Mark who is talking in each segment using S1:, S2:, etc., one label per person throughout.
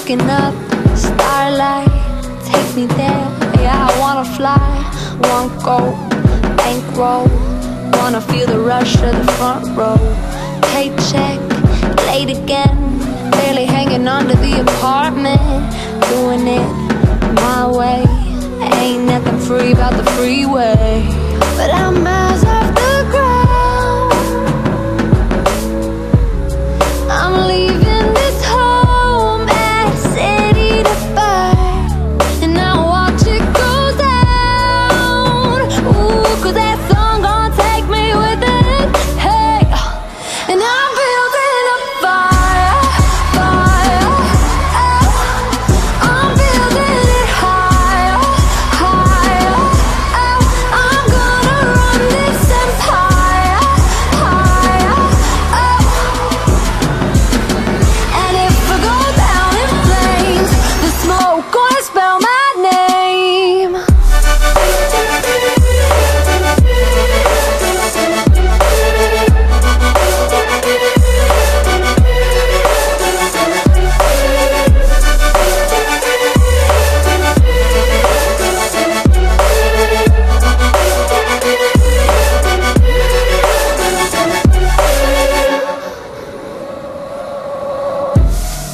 S1: waking up, starlight, take me there. Yeah, I wanna fly, won't go, bankroll. Wanna feel the rush of the front row. Paycheck, late again, barely hanging on to the apartment. Doing it my way, ain't nothing free about the freeway. But I'm miles off the ground, I'm leaving this home-ass city to burn, and I watch it go down. Ooh, 'cause that song gon' take me with it. Hey, and I'm building a fire, fire. Oh, I'm building it higher, higher. Oh, I'm gonna run this empire, higher. Oh, and if I go down in flames, the smoke gonna spell my name.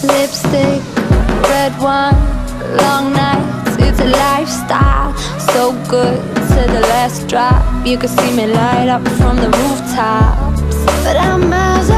S1: Lipstick, red wine, long nights, it's a lifestyle. So good to the last drop, you can see me light up from the rooftops. But I'm miles